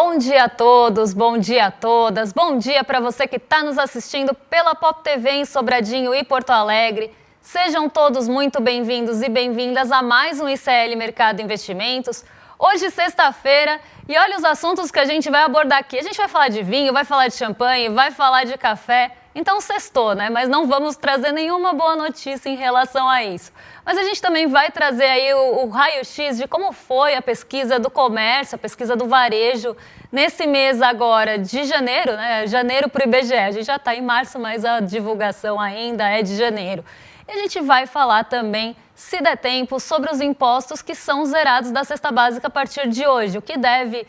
Bom dia a todos, bom dia a todas, bom dia para você que está nos assistindo pela Pop TV em Sobradinho e Porto Alegre. Sejam todos muito bem-vindos e bem-vindas a mais um ICL Mercado Investimentos. Hoje, sexta-feira, e olha os assuntos que a gente vai abordar aqui. A gente vai falar de vinho, vai falar de champanhe, vai falar de café. Então, sextou, né? Mas não vamos trazer nenhuma boa notícia em relação a isso. Mas a gente também vai trazer aí o raio-x de como foi a pesquisa do comércio, a pesquisa do varejo, nesse mês agora de janeiro, né? Janeiro para o IBGE. A gente já está em março, mas a divulgação ainda é de janeiro. E a gente vai falar também, se der tempo, sobre os impostos que são zerados da cesta básica a partir de hoje, o que deve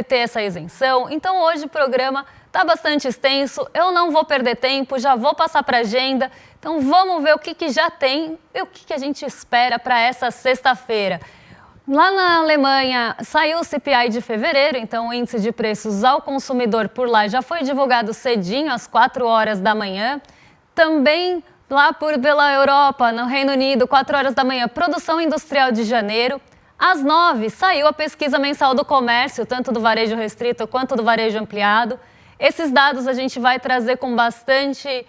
ter essa isenção. Então hoje o programa está bastante extenso, eu não vou perder tempo, já vou passar para a agenda. Então vamos ver o que já tem e o que a gente espera para essa sexta-feira. Lá na Alemanha saiu o CPI de fevereiro, então o índice de preços ao consumidor por lá já foi divulgado cedinho, às 4 horas da manhã. Também lá pela Europa, no Reino Unido, 4 horas da manhã, produção industrial de janeiro. Às 9 saiu a pesquisa mensal do comércio, tanto do varejo restrito quanto do varejo ampliado. Esses dados a gente vai trazer com bastante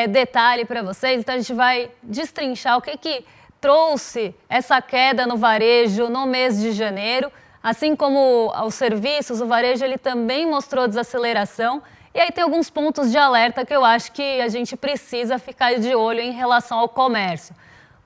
detalhe para vocês, então a gente vai destrinchar o que trouxe essa queda no varejo no mês de janeiro. Assim como os serviços, o varejo ele também mostrou desaceleração. E aí tem alguns pontos de alerta que eu acho que a gente precisa ficar de olho em relação ao comércio.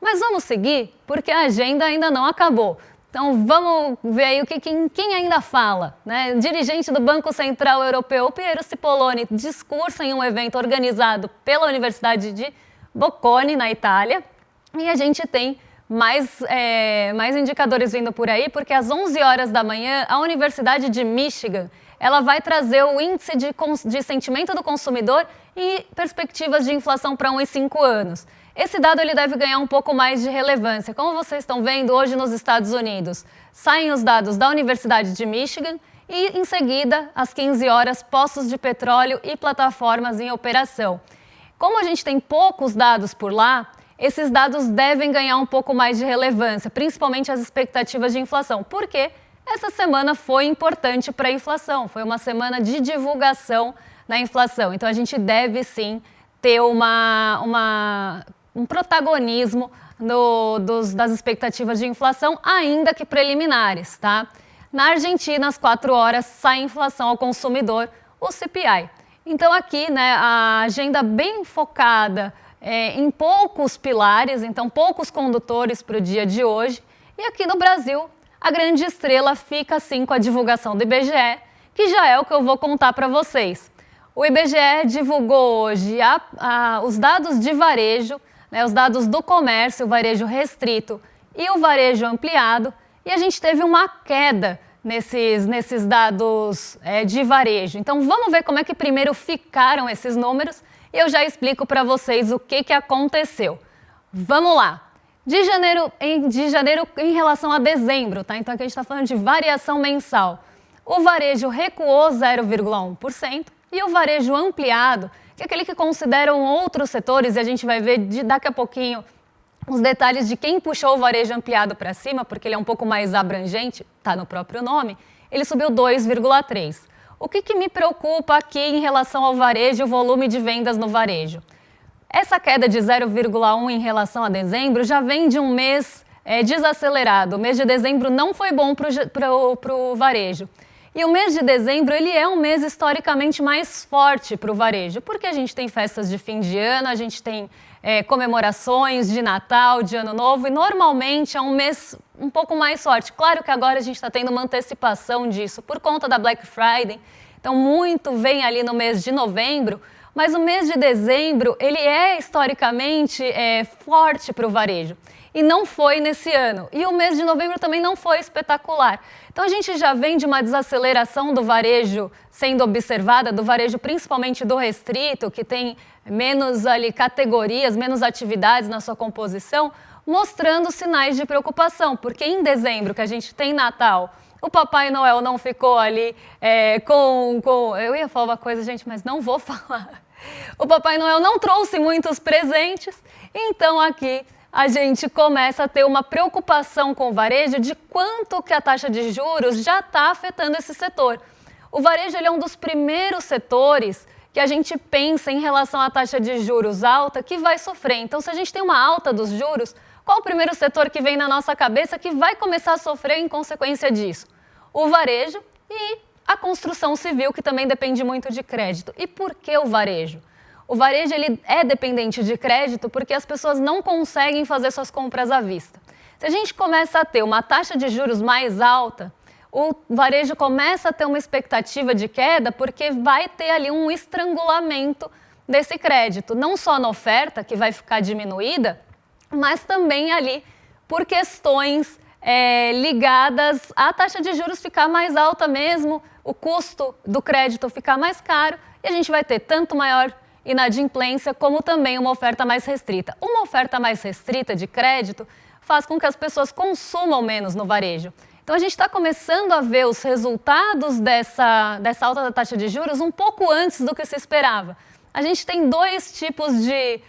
Mas vamos seguir, porque a agenda ainda não acabou. Então vamos ver aí quem ainda fala, né? Dirigente do Banco Central Europeu, Piero Cipollone, discursa em um evento organizado pela Universidade de Bocconi, na Itália. E a gente tem mais indicadores vindo por aí, porque às 11 horas da manhã, a Universidade de Michigan ela vai trazer o índice de sentimento do consumidor e perspectivas de inflação para 1 e 5 anos. Esse dado ele deve ganhar um pouco mais de relevância. Como vocês estão vendo, hoje nos Estados Unidos, saem os dados da Universidade de Michigan e, em seguida, às 15 horas, postos de petróleo e plataformas em operação. Como a gente tem poucos dados por lá, esses dados devem ganhar um pouco mais de relevância, principalmente as expectativas de inflação. Por quê? Essa semana foi importante para a inflação, foi uma semana de divulgação na inflação. Então, a gente deve sim ter um protagonismo das expectativas de inflação, ainda que preliminares, tá? Na Argentina, às 4 horas, sai a inflação ao consumidor, o CPI. Então, aqui, né, a agenda bem focada em poucos pilares, então poucos condutores para o dia de hoje. E aqui no Brasil, a grande estrela fica assim com a divulgação do IBGE, que já é o que eu vou contar para vocês. O IBGE divulgou hoje os dados de varejo, né, os dados do comércio, o varejo restrito e o varejo ampliado, e a gente teve uma queda nesses dados de varejo. Então vamos ver como é que primeiro ficaram esses números e eu já explico para vocês o que aconteceu. Vamos lá! De janeiro em relação a dezembro, tá? Então aqui a gente está falando de variação mensal. O varejo recuou 0,1% e o varejo ampliado, que é aquele que consideram outros setores, e a gente vai ver daqui a pouquinho os detalhes de quem puxou o varejo ampliado para cima, porque ele é um pouco mais abrangente, tá no próprio nome, ele subiu 2,3%. O que me preocupa aqui em relação ao varejo e o volume de vendas no varejo? Essa queda de 0,1 em relação a dezembro já vem de um mês desacelerado. O mês de dezembro não foi bom para o varejo. E o mês de dezembro ele é um mês historicamente mais forte para o varejo, porque a gente tem festas de fim de ano, a gente tem comemorações de Natal, de Ano Novo, e normalmente é um mês um pouco mais forte. Claro que agora a gente está tendo uma antecipação disso por conta da Black Friday, então muito vem ali no mês de novembro, mas o mês de dezembro, ele é historicamente forte para o varejo. E não foi nesse ano. E o mês de novembro também não foi espetacular. Então a gente já vem de uma desaceleração do varejo sendo observada, do varejo principalmente do restrito, que tem menos ali categorias, menos atividades na sua composição, mostrando sinais de preocupação. Porque em dezembro, que a gente tem Natal, o Papai Noel não ficou ali eu ia falar uma coisa, gente, mas não vou falar. O Papai Noel não trouxe muitos presentes, então aqui a gente começa a ter uma preocupação com o varejo de quanto que a taxa de juros já está afetando esse setor. O varejo ele é um dos primeiros setores que a gente pensa em relação à taxa de juros alta que vai sofrer. Então, se a gente tem uma alta dos juros, qual o primeiro setor que vem na nossa cabeça que vai começar a sofrer em consequência disso? O varejo e a construção civil, que também depende muito de crédito. E por que o varejo? O varejo ele é dependente de crédito porque as pessoas não conseguem fazer suas compras à vista. Se a gente começa a ter uma taxa de juros mais alta, o varejo começa a ter uma expectativa de queda porque vai ter ali um estrangulamento desse crédito, não só na oferta, que vai ficar diminuída, mas também ali por questões ligadas à taxa de juros ficar mais alta mesmo, o custo do crédito ficar mais caro e a gente vai ter tanto maior inadimplência como também uma oferta mais restrita. Uma oferta mais restrita de crédito faz com que as pessoas consumam menos no varejo. Então, a gente está começando a ver os resultados dessa alta da taxa de juros um pouco antes do que se esperava. A gente tem dois tipos de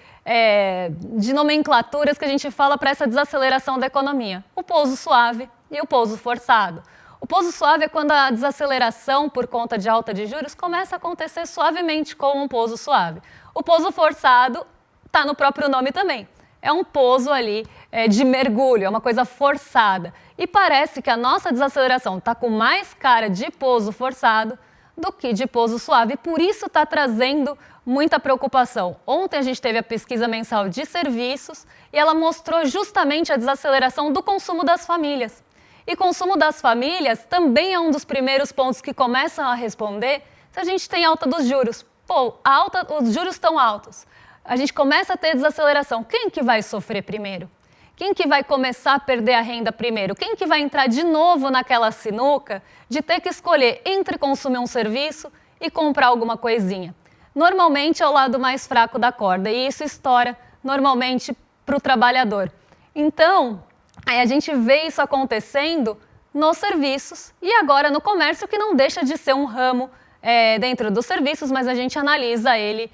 nomenclaturas que a gente fala para essa desaceleração da economia. O pouso suave e o pouso forçado. O pouso suave é quando a desaceleração por conta de alta de juros começa a acontecer suavemente, como um pouso suave. O pouso forçado está no próprio nome também. É um pouso ali de mergulho, é uma coisa forçada. E parece que a nossa desaceleração está com mais cara de pouso forçado do que de pouso suave. E por isso está trazendo muita preocupação. Ontem a gente teve a pesquisa mensal de serviços e ela mostrou justamente a desaceleração do consumo das famílias. E consumo das famílias também é um dos primeiros pontos que começam a responder se a gente tem alta dos juros. Pô, os juros estão altos. A gente começa a ter desaceleração. Quem que vai sofrer primeiro? Quem que vai começar a perder a renda primeiro? Quem que vai entrar de novo naquela sinuca de ter que escolher entre consumir um serviço e comprar alguma coisinha? Normalmente é o lado mais fraco da corda e isso estoura normalmente para o trabalhador. Então, aí a gente vê isso acontecendo nos serviços e agora no comércio, que não deixa de ser um ramo dentro dos serviços, mas a gente analisa ele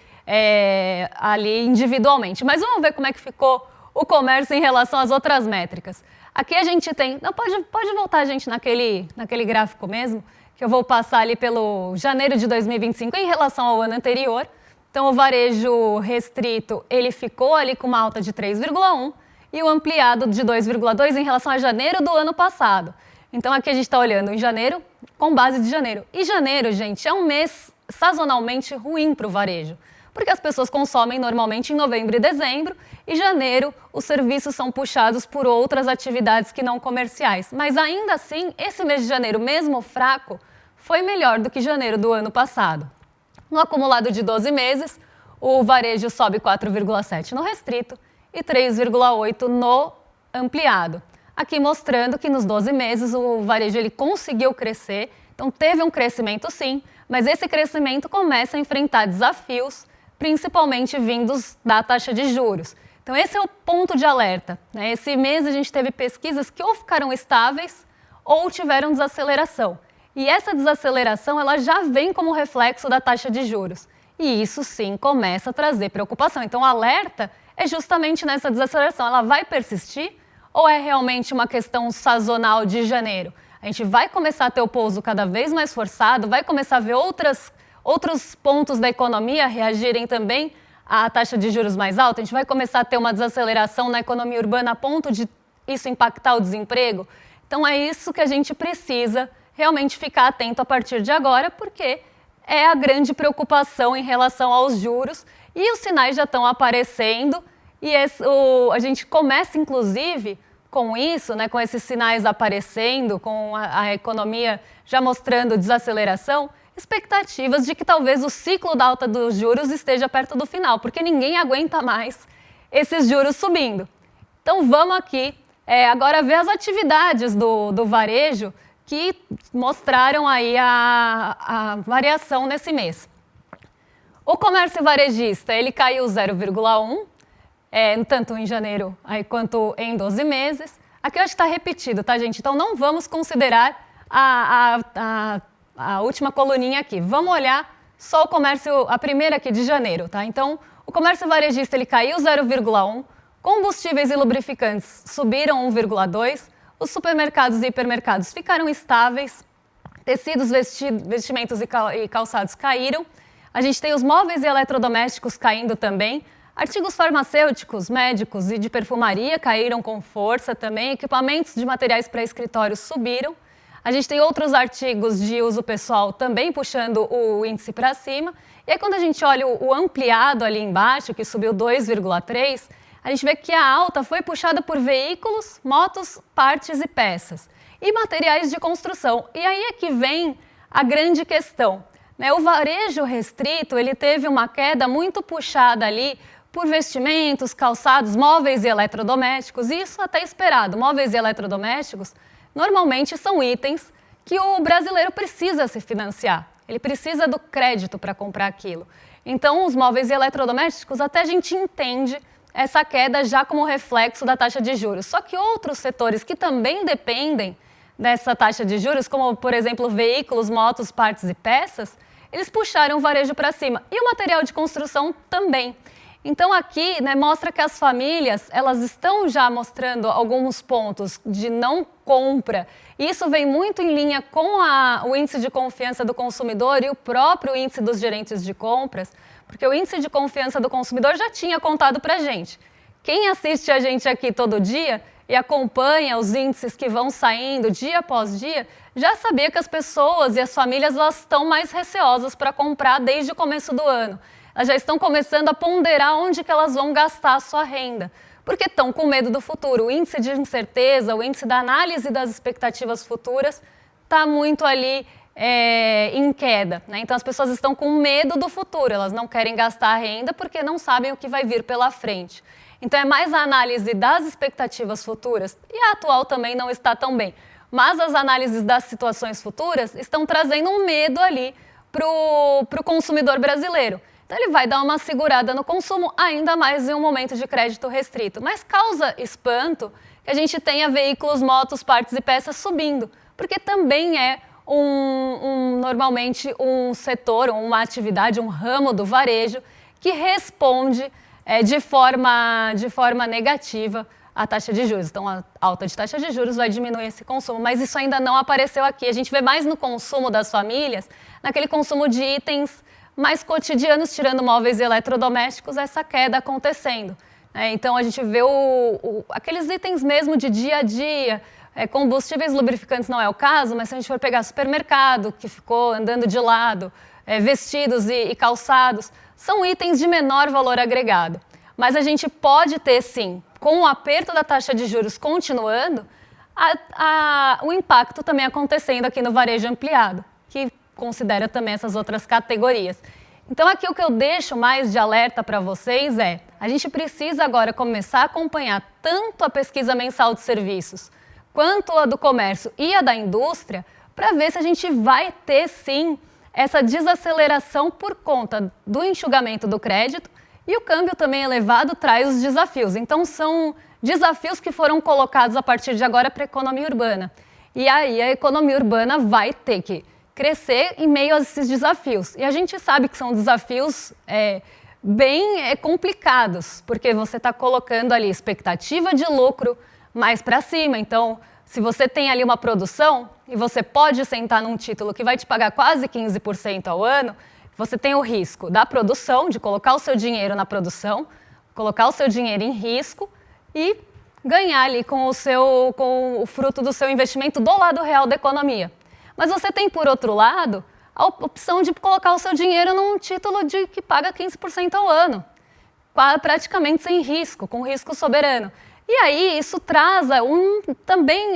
ali individualmente. Mas vamos ver como é que ficou o comércio em relação às outras métricas. Aqui a gente tem... Não, pode voltar, gente, naquele gráfico mesmo, que eu vou passar ali pelo janeiro de 2025 em relação ao ano anterior. Então, o varejo restrito, ele ficou ali com uma alta de 3,1%, e o ampliado de 2,2 em relação a janeiro do ano passado. Então, aqui a gente está olhando em janeiro com base de janeiro. E janeiro, gente, é um mês sazonalmente ruim para o varejo, porque as pessoas consomem normalmente em novembro e dezembro, e janeiro os serviços são puxados por outras atividades que não comerciais. Mas ainda assim, esse mês de janeiro, mesmo fraco, foi melhor do que janeiro do ano passado. No acumulado de 12 meses, o varejo sobe 4,7 no restrito, e 3,8 no ampliado. Aqui mostrando que nos 12 meses o varejo ele conseguiu crescer, então teve um crescimento sim, mas esse crescimento começa a enfrentar desafios, principalmente vindos da taxa de juros. Então esse é o ponto de alerta, né? Esse mês a gente teve pesquisas que ou ficaram estáveis ou tiveram desaceleração. E essa desaceleração ela já vem como reflexo da taxa de juros. E isso sim começa a trazer preocupação. Então o alerta é justamente nessa desaceleração. Ela vai persistir ou é realmente uma questão sazonal de janeiro? A gente vai começar a ter o pouso cada vez mais forçado, vai começar a ver outros pontos da economia reagirem também à taxa de juros mais alta? A gente vai começar a ter uma desaceleração na economia urbana a ponto de isso impactar o desemprego? Então é isso que a gente precisa realmente ficar atento a partir de agora, porque é a grande preocupação em relação aos juros. E os sinais já estão aparecendo e a gente começa, inclusive, com isso, né, com esses sinais aparecendo, com a economia já mostrando desaceleração, expectativas de que talvez o ciclo da alta dos juros esteja perto do final, porque ninguém aguenta mais esses juros subindo. Então vamos aqui agora ver as atividades do varejo que mostraram aí a variação nesse mês. O comércio varejista, ele caiu 0,1, tanto em janeiro quanto em 12 meses. Aqui eu acho que está repetido, tá, gente? Então não vamos considerar a última coluninha aqui. Vamos olhar só o comércio, a primeira aqui de janeiro, tá? Então, o comércio varejista, ele caiu 0,1, Combustíveis e lubrificantes subiram 1,2%, os supermercados e hipermercados ficaram estáveis, tecidos, vestimentos e calçados caíram, a gente tem os móveis e eletrodomésticos caindo também, artigos farmacêuticos, médicos e de perfumaria caíram com força também, equipamentos de materiais para escritórios subiram, a gente tem outros artigos de uso pessoal também puxando o índice para cima, e aí quando a gente olha o ampliado ali embaixo, que subiu 2,3%, a gente vê que a alta foi puxada por veículos, motos, partes e peças e materiais de construção. E aí é que vem a grande questão, né? O varejo restrito ele teve uma queda muito puxada ali por vestimentos, calçados, móveis e eletrodomésticos, e isso até esperado. Móveis e eletrodomésticos normalmente são itens que o brasileiro precisa se financiar, ele precisa do crédito para comprar aquilo. Então os móveis e eletrodomésticos até a gente entende essa queda já como reflexo da taxa de juros. Só que outros setores que também dependem dessa taxa de juros, como, por exemplo, veículos, motos, partes e peças, eles puxaram o varejo para cima. E o material de construção também. Então, aqui, né, mostra que as famílias elas estão já mostrando alguns pontos de não compra. Isso vem muito em linha com o índice de confiança do consumidor e o próprio índice dos gerentes de compras, porque o índice de confiança do consumidor já tinha contado para a gente. Quem assiste a gente aqui todo dia e acompanha os índices que vão saindo dia após dia, já sabia que as pessoas e as famílias elas estão mais receosas para comprar desde o começo do ano. Elas já estão começando a ponderar onde que elas vão gastar a sua renda, porque estão com medo do futuro. O índice de incerteza, o índice da análise das expectativas futuras está muito ali em queda, né? Então as pessoas estão com medo do futuro, elas não querem gastar a renda porque não sabem o que vai vir pela frente. Então é mais a análise das expectativas futuras, e a atual também não está tão bem, mas as análises das situações futuras estão trazendo um medo ali para o consumidor brasileiro. Então ele vai dar uma segurada no consumo, ainda mais em um momento de crédito restrito. Mas causa espanto que a gente tenha veículos, motos, partes e peças subindo, porque também é normalmente um setor, uma atividade, um ramo do varejo que responde de forma negativa à taxa de juros. Então, a alta de taxa de juros vai diminuir esse consumo, mas isso ainda não apareceu aqui. A gente vê mais no consumo das famílias, naquele consumo de itens mais cotidianos, tirando móveis e eletrodomésticos, essa queda acontecendo. Então, a gente vê aqueles itens mesmo de dia a dia, combustíveis lubrificantes não é o caso, mas se a gente for pegar supermercado, que ficou andando de lado, vestidos e calçados, são itens de menor valor agregado. Mas a gente pode ter, sim, com o aperto da taxa de juros continuando, o impacto também acontecendo aqui no varejo ampliado, que considera também essas outras categorias. Então, aqui o que eu deixo mais de alerta para vocês a gente precisa agora começar a acompanhar tanto a pesquisa mensal de serviços, quanto a do comércio e a da indústria, para ver se a gente vai ter, sim, essa desaceleração por conta do enxugamento do crédito, e o câmbio também elevado traz os desafios. Então, são desafios que foram colocados a partir de agora para a economia urbana. E aí a economia urbana vai ter que crescer em meio a esses desafios. E a gente sabe que são desafios bem complicados, porque você está colocando ali expectativa de lucro mais para cima. Então, se você tem ali uma produção e você pode sentar num título que vai te pagar quase 15% ao ano, você tem o risco da produção, de colocar o seu dinheiro na produção, colocar o seu dinheiro em risco e ganhar ali com o fruto do seu investimento do lado real da economia. Mas você tem, por outro lado, a opção de colocar o seu dinheiro num título que paga 15% ao ano, praticamente sem risco, com risco soberano. E aí isso traz também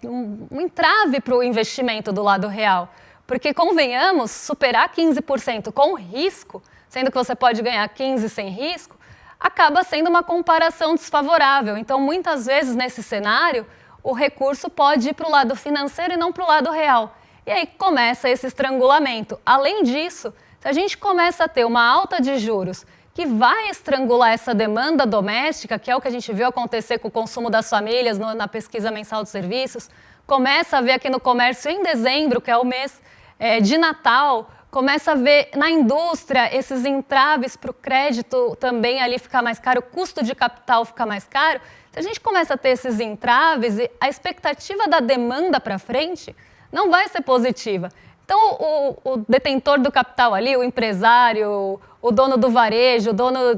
um entrave para o investimento do lado real. Porque, convenhamos, superar 15% com risco, sendo que você pode ganhar 15% sem risco, acaba sendo uma comparação desfavorável. Então, muitas vezes, nesse cenário, o recurso pode ir para o lado financeiro e não para o lado real. E aí começa esse estrangulamento. Além disso, se a gente começa a ter uma alta de juros que vai estrangular essa demanda doméstica, que é o que a gente viu acontecer com o consumo das famílias na pesquisa mensal de serviços, começa a ver aqui no comércio em dezembro, que é o mês de Natal, começa a ver na indústria esses entraves para o crédito também ali ficar mais caro, o custo de capital ficar mais caro. Se a gente começa a ter esses entraves, a expectativa da demanda para frente não vai ser positiva. Então, o detentor do capital ali, o empresário, o dono do varejo, o dono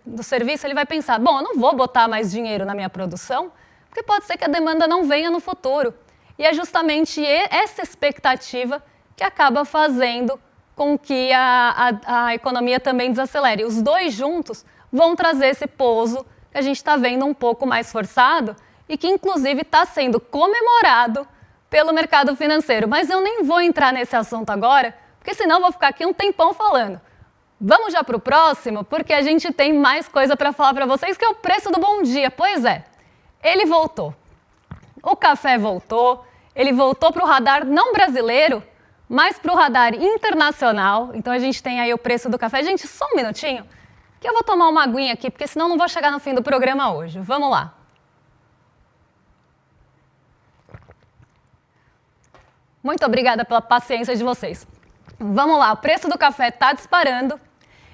do serviço, ele vai pensar, bom, eu não vou botar mais dinheiro na minha produção, porque pode ser que a demanda não venha no futuro. E é justamente essa expectativa que acaba fazendo com que a economia também desacelere. Os dois juntos vão trazer esse pouso que a gente está vendo um pouco mais forçado e que, inclusive, está sendo comemorado pelo mercado financeiro. Mas eu nem vou entrar nesse assunto agora, porque senão eu vou ficar aqui um tempão falando. Vamos já para o próximo, porque a gente tem mais coisa para falar para vocês, que é o preço do Bom Dia. Pois é, ele voltou. O café voltou, ele voltou para o radar não brasileiro, mas para o radar internacional. Então a gente tem aí o preço do café. Gente, só um minutinho, que eu vou tomar uma aguinha aqui, porque senão não vou chegar no fim do programa hoje. Vamos lá. Muito obrigada pela paciência de vocês. Vamos lá, o preço do café está disparando.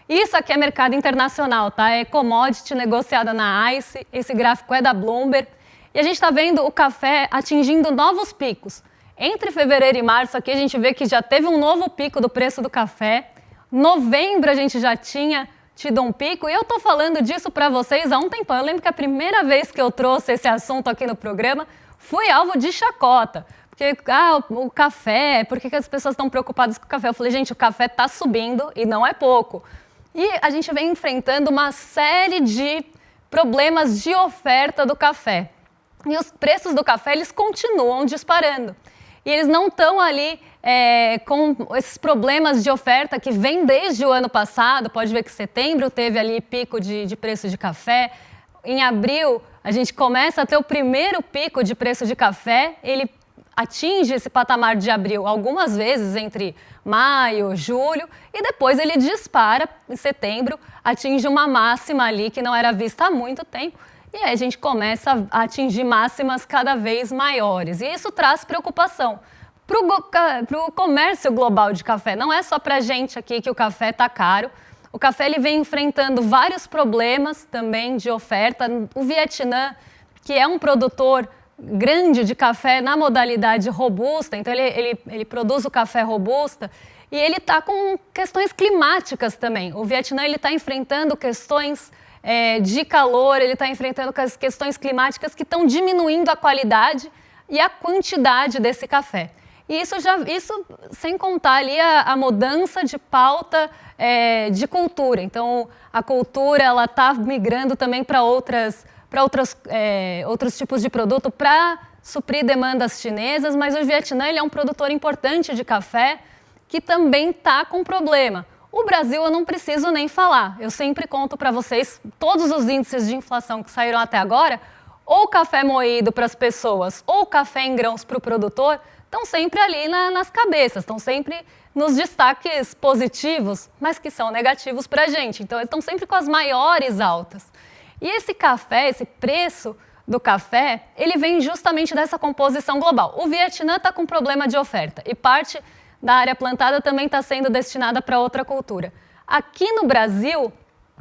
Isso aqui é mercado internacional, tá? É commodity negociada na ICE, esse gráfico é da Bloomberg. E a gente está vendo o café atingindo novos picos. Entre fevereiro e março aqui a gente vê que já teve um novo pico do preço do café. Novembro a gente já tinha tido um pico e eu estou falando disso para vocês há um tempão. Eu lembro que a primeira vez que eu trouxe esse assunto aqui no programa fui alvo de chacota. Porque, o café, por que as pessoas estão preocupadas com o café? Eu falei, gente, o café está subindo e não é pouco. E a gente vem enfrentando uma série de problemas de oferta do café. E os preços do café, eles continuam disparando. E eles não estão ali com esses problemas de oferta que vem desde o ano passado. Pode ver que setembro teve ali pico de preço de café. Em abril, a gente começa a ter o primeiro pico de preço de café. Ele atinge esse patamar de abril algumas vezes entre maio, julho, e depois ele dispara em setembro, atinge uma máxima ali que não era vista há muito tempo. E aí a gente começa a atingir máximas cada vez maiores. E isso traz preocupação para o comércio global de café. Não é só para a gente aqui que o café está caro. O café ele vem enfrentando vários problemas também de oferta. O Vietnã, que é um produtor grande de café na modalidade robusta, então ele produz o café robusta, e ele está com questões climáticas também. O Vietnã está enfrentando questões de calor, ele está enfrentando as questões climáticas que estão diminuindo a qualidade e a quantidade desse café. E isso sem contar ali a mudança de pauta de cultura. Então, a cultura está migrando também para outros tipos de produto para suprir demandas chinesas, mas o Vietnã ele é um produtor importante de café que também está com problema. O Brasil eu não preciso nem falar, eu sempre conto para vocês todos os índices de inflação que saíram até agora, ou café moído para as pessoas, ou café em grãos para o produtor, estão sempre ali nas cabeças, estão sempre nos destaques positivos, mas que são negativos para a gente. Então, eles estão sempre com as maiores altas. E esse café, esse preço do café, ele vem justamente dessa composição global. O Vietnã está com problema de oferta e parte da área plantada também está sendo destinada para outra cultura. Aqui no Brasil,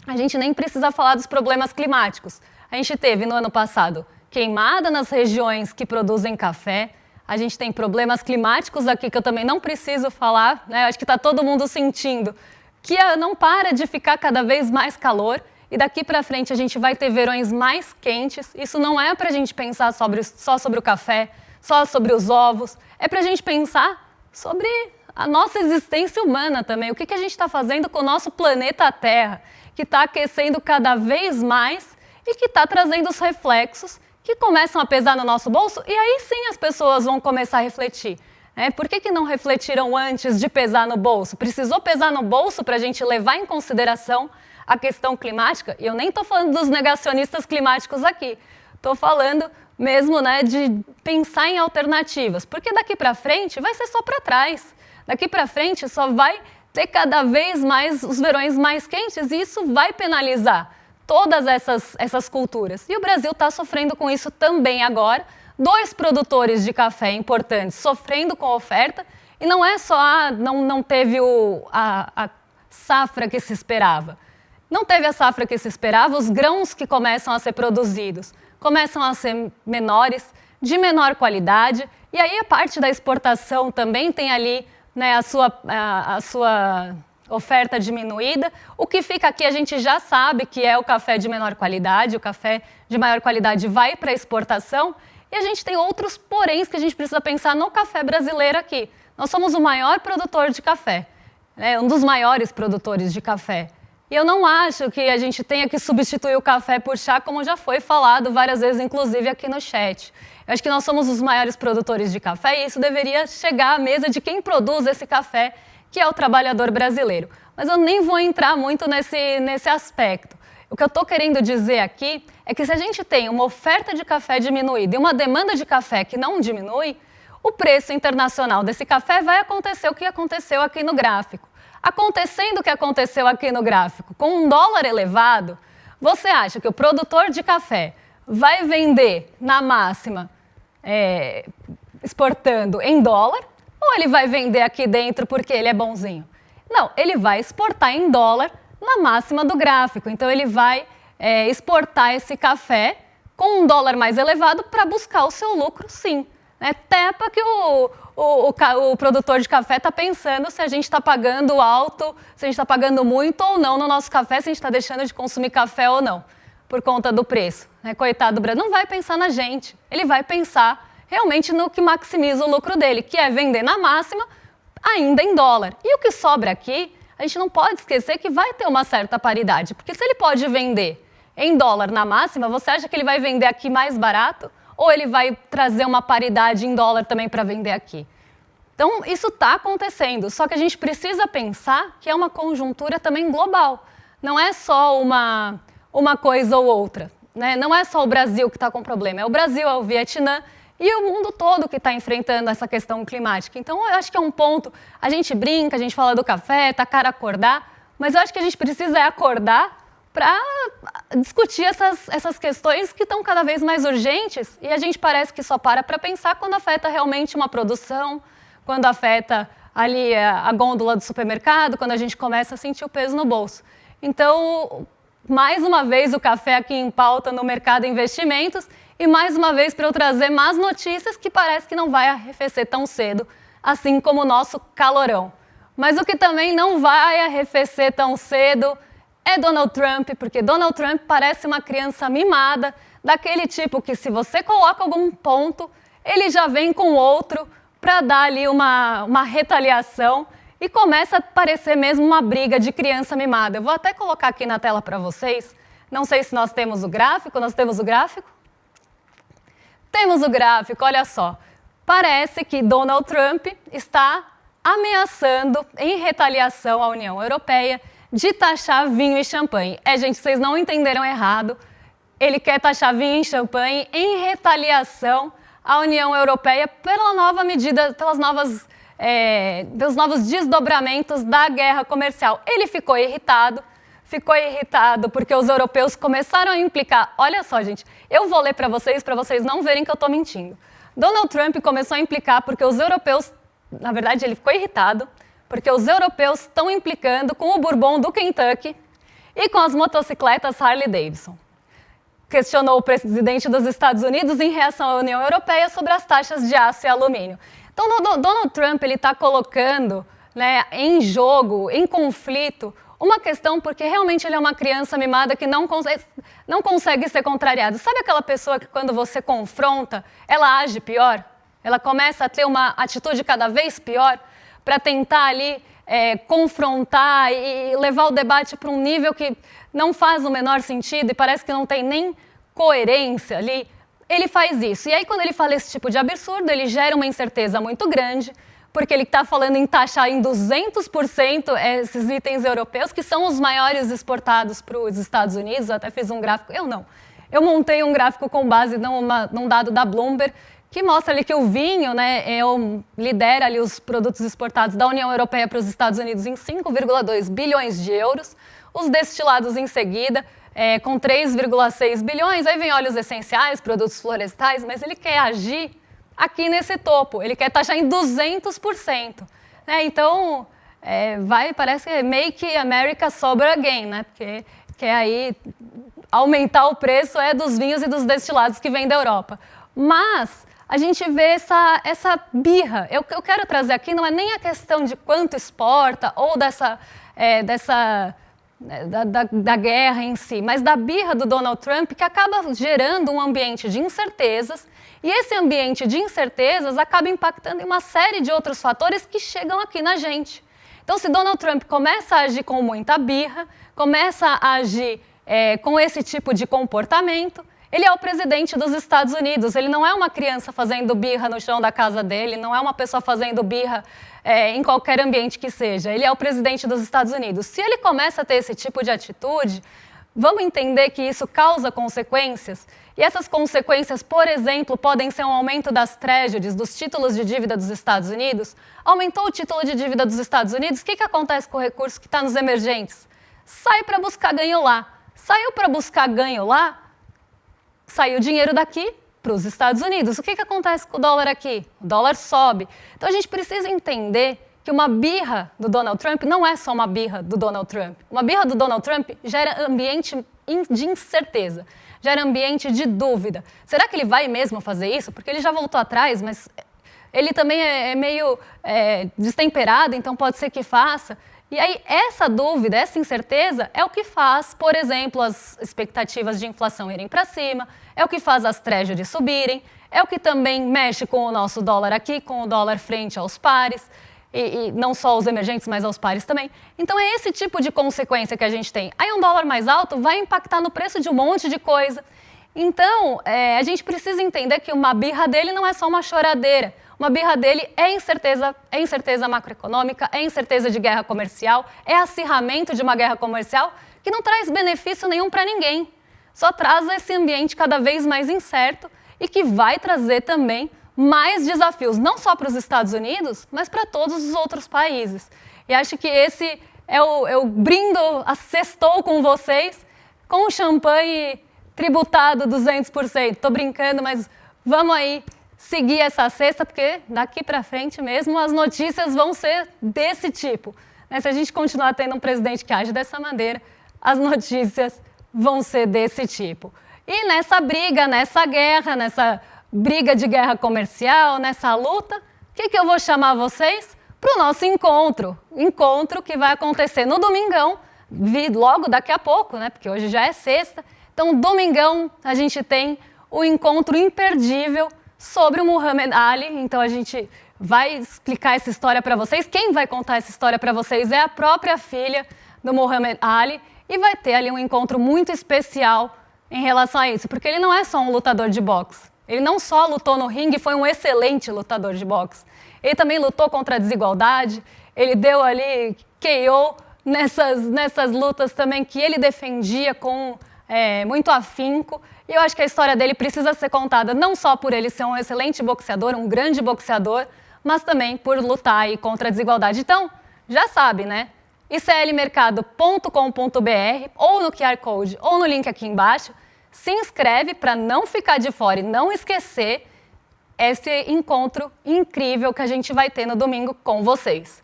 a gente nem precisa falar dos problemas climáticos. A gente teve no ano passado queimada nas regiões que produzem café. A gente tem problemas climáticos aqui que eu também não preciso falar, né? Acho que está todo mundo sentindo que não para de ficar cada vez mais calor. E daqui para frente a gente vai ter verões mais quentes. Isso não é para a gente pensar só sobre o café, só sobre os ovos. É para a gente pensar sobre a nossa existência humana também. O que a gente está fazendo com o nosso planeta Terra, que está aquecendo cada vez mais e que está trazendo os reflexos que começam a pesar no nosso bolso. E aí sim as pessoas vão começar a refletir. Por que não refletiram antes de pesar no bolso? Precisou pesar no bolso para a gente levar em consideração a questão climática? E eu nem estou falando dos negacionistas climáticos aqui. Estou falando mesmo, de pensar em alternativas. Porque daqui para frente vai ser só para trás. Daqui para frente só vai ter cada vez mais os verões mais quentes e isso vai penalizar todas essas culturas. E o Brasil está sofrendo com isso também agora. 2 produtores de café importantes sofrendo com a oferta E não é só, não teve a safra que se esperava. Não teve a safra que se esperava, os grãos que começam a ser produzidos começam a ser menores, de menor qualidade, e aí a parte da exportação também tem ali, né, a sua oferta diminuída. O que fica aqui a gente já sabe que é o café de menor qualidade, o café de maior qualidade vai para exportação, e a gente tem outros poréns que a gente precisa pensar no café brasileiro aqui. Nós somos o maior produtor de café, né, um dos maiores produtores de café. E eu não acho que a gente tenha que substituir o café por chá, como já foi falado várias vezes, inclusive aqui no chat. Eu acho que nós somos os maiores produtores de café e isso deveria chegar à mesa de quem produz esse café, que é o trabalhador brasileiro. Mas eu nem vou entrar muito nesse aspecto. O que eu estou querendo dizer aqui é que se a gente tem uma oferta de café diminuída e uma demanda de café que não diminui, o preço internacional desse café vai acontecer o que aconteceu aqui no gráfico. Acontecendo o que aconteceu aqui no gráfico, com um dólar elevado, você acha que o produtor de café vai vender na máxima exportando em dólar ou ele vai vender aqui dentro porque ele é bonzinho? Não, ele vai exportar em dólar na máxima do gráfico. Então ele vai exportar esse café com um dólar mais elevado para buscar o seu lucro, sim. Até para que o produtor de café está pensando se a gente está pagando alto, se a gente está pagando muito ou não no nosso café, se a gente está deixando de consumir café ou não, por conta do preço. Coitado do Brasil, não vai pensar na gente, ele vai pensar realmente no que maximiza o lucro dele, que é vender na máxima, ainda em dólar. E o que sobra aqui, a gente não pode esquecer que vai ter uma certa paridade, porque se ele pode vender em dólar na máxima, você acha que ele vai vender aqui mais barato? Ou ele vai trazer uma paridade em dólar também para vender aqui? Então, isso está acontecendo, só que a gente precisa pensar que é uma conjuntura também global. Não é só uma coisa ou outra, né? Não é só o Brasil que está com problema, é o Brasil, é o Vietnã e o mundo todo que está enfrentando essa questão climática. Então, eu acho que é um ponto, a gente brinca, a gente fala do café, tá cara acordar, mas eu acho que a gente precisa acordar para discutir essas questões que estão cada vez mais urgentes e a gente parece que só para pensar quando afeta realmente uma produção, quando afeta ali a gôndola do supermercado, quando a gente começa a sentir o peso no bolso. Então, mais uma vez o café aqui em pauta no Mercado Investimentos e mais uma vez para eu trazer más notícias que parece que não vai arrefecer tão cedo, assim como o nosso calorão. Mas o que também não vai arrefecer tão cedo é Donald Trump, porque Donald Trump parece uma criança mimada, daquele tipo que se você coloca algum ponto, ele já vem com outro para dar ali uma retaliação e começa a parecer mesmo uma briga de criança mimada. Eu vou até colocar aqui na tela para vocês, não sei se nós temos o gráfico, Temos o gráfico, olha só. Parece que Donald Trump está ameaçando, em retaliação à União Europeia, de taxar vinho e champanhe. Gente, vocês não entenderam errado. Ele quer taxar vinho e champanhe em retaliação à União Europeia pela nova medida, pelos novos desdobramentos da guerra comercial. Ele ficou irritado porque os europeus começaram a implicar. Olha só, gente, eu vou ler para vocês não verem que eu estou mentindo. Donald Trump começou a implicar porque os europeus, na verdade, ele ficou irritado, porque os europeus estão implicando com o Bourbon do Kentucky e com as motocicletas Harley Davidson. Questionou o presidente dos Estados Unidos em reação à União Europeia sobre as taxas de aço e alumínio. Então, Donald Trump está colocando, né, em jogo, em conflito, uma questão porque realmente ele é uma criança mimada que não consegue ser contrariado. Sabe aquela pessoa que quando você confronta, ela age pior? Ela começa a ter uma atitude cada vez pior? Para tentar ali confrontar e levar o debate para um nível que não faz o menor sentido e parece que não tem nem coerência ali, ele faz isso. E aí, quando ele fala esse tipo de absurdo, ele gera uma incerteza muito grande, porque ele está falando em taxar em 200% esses itens europeus, que são os maiores exportados para os Estados Unidos. Eu até fiz um gráfico, eu montei um gráfico com base num dado da Bloomberg, que mostra ali que o vinho, né, lidera ali os produtos exportados da União Europeia para os Estados Unidos em 5,2 bilhões de euros, os destilados em seguida com 3,6 bilhões, aí vem óleos essenciais, produtos florestais, mas ele quer agir aqui nesse topo. Ele quer taxar em 200%. Então, parece que Make America Sober Again, né? Porque quer aí aumentar o preço dos vinhos e dos destilados que vêm da Europa. Mas a gente vê essa birra. Eu quero trazer aqui, não é nem a questão de quanto exporta ou da guerra em si, mas da birra do Donald Trump, que acaba gerando um ambiente de incertezas, e esse ambiente de incertezas acaba impactando em uma série de outros fatores que chegam aqui na gente. Então, se Donald Trump começa a agir com muita birra, começa a agir com esse tipo de comportamento, ele é o presidente dos Estados Unidos, ele não é uma criança fazendo birra no chão da casa dele, não é uma pessoa fazendo birra em qualquer ambiente que seja, ele é o presidente dos Estados Unidos. Se ele começa a ter esse tipo de atitude, vamos entender que isso causa consequências, e essas consequências, por exemplo, podem ser um aumento das treasuries, dos títulos de dívida dos Estados Unidos. Aumentou o título de dívida dos Estados Unidos, o que acontece com o recurso que está nos emergentes? Sai para buscar ganho lá. Saiu para buscar ganho lá, saiu o dinheiro daqui para os Estados Unidos. O que acontece com o dólar aqui? O dólar sobe. Então a gente precisa entender que uma birra do Donald Trump não é só uma birra do Donald Trump. Uma birra do Donald Trump gera ambiente de incerteza, gera ambiente de dúvida. Será que ele vai mesmo fazer isso? Porque ele já voltou atrás, mas ele também é meio destemperado, então pode ser que faça. E aí, essa dúvida, essa incerteza é o que faz, por exemplo, as expectativas de inflação irem para cima, é o que faz as treasuries subirem, é o que também mexe com o nosso dólar aqui, com o dólar frente aos pares, e não só os emergentes, mas aos pares também. Então, é esse tipo de consequência que a gente tem. Aí, um dólar mais alto vai impactar no preço de um monte de coisa. Então, a gente precisa entender que uma birra dele não é só uma choradeira. Uma birra dele é incerteza macroeconômica, é incerteza de guerra comercial, é acirramento de uma guerra comercial que não traz benefício nenhum para ninguém. Só traz esse ambiente cada vez mais incerto e que vai trazer também mais desafios, não só para os Estados Unidos, mas para todos os outros países. E acho que esse eu brindo, sextou com vocês, com o champanhe tributado 200%. Estou brincando, mas vamos aí seguir essa sexta, porque daqui para frente mesmo as notícias vão ser desse tipo. Se a gente continuar tendo um presidente que age dessa maneira, as notícias vão ser desse tipo. E nessa briga, nessa briga de guerra comercial, nessa luta, o que eu vou chamar vocês? Para o nosso encontro que vai acontecer no domingão, logo daqui a pouco, porque hoje já é sexta. Então, domingão, a gente tem o encontro imperdível sobre o Muhammad Ali. Então, a gente vai explicar essa história para vocês. Quem vai contar essa história para vocês é a própria filha do Muhammad Ali, e vai ter ali um encontro muito especial em relação a isso, porque ele não é só um lutador de boxe. Ele não só lutou no ringue, foi um excelente lutador de boxe. Ele também lutou contra a desigualdade, ele deu ali KO nessas lutas também que ele defendia com muito afinco. E eu acho que a história dele precisa ser contada não só por ele ser um excelente boxeador, um grande boxeador, mas também por lutar aí contra a desigualdade. Então, já sabe, iclmercado.com.br, ou no QR Code, ou no link aqui embaixo. Se inscreve para não ficar de fora e não esquecer esse encontro incrível que a gente vai ter no domingo com vocês.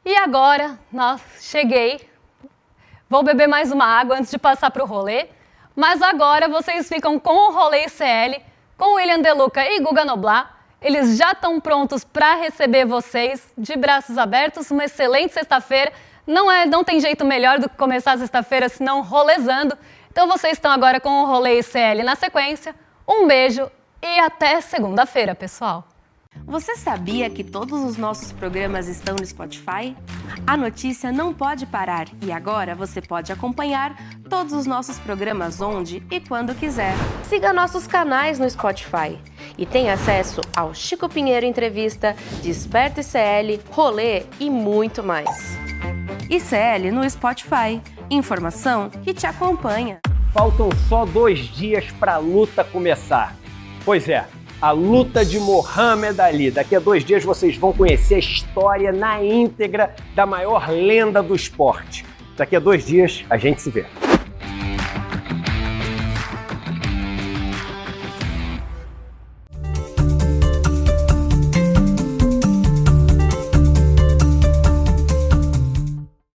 E agora, cheguei. Vou beber mais uma água antes de passar para o rolê. Mas agora vocês ficam com o Rolê ICL, com o William De Luca e Guga Noblat. Eles já estão prontos para receber vocês de braços abertos. Uma excelente sexta-feira. Não tem jeito melhor do que começar a sexta-feira senão rolezando. Então vocês estão agora com o Rolê ICL na sequência. Um beijo e até segunda-feira, pessoal. Você sabia que todos os nossos programas estão no Spotify? A notícia não pode parar e agora você pode acompanhar todos os nossos programas onde e quando quiser. Siga nossos canais no Spotify e tenha acesso ao Chico Pinheiro Entrevista, Desperta ICL, Rolê e muito mais. ICL no Spotify. Informação que te acompanha. Faltam só 2 dias para a luta começar. Pois é, a luta de Muhammad Ali. Daqui a 2 dias vocês vão conhecer a história na íntegra da maior lenda do esporte. Daqui a 2 dias a gente se vê.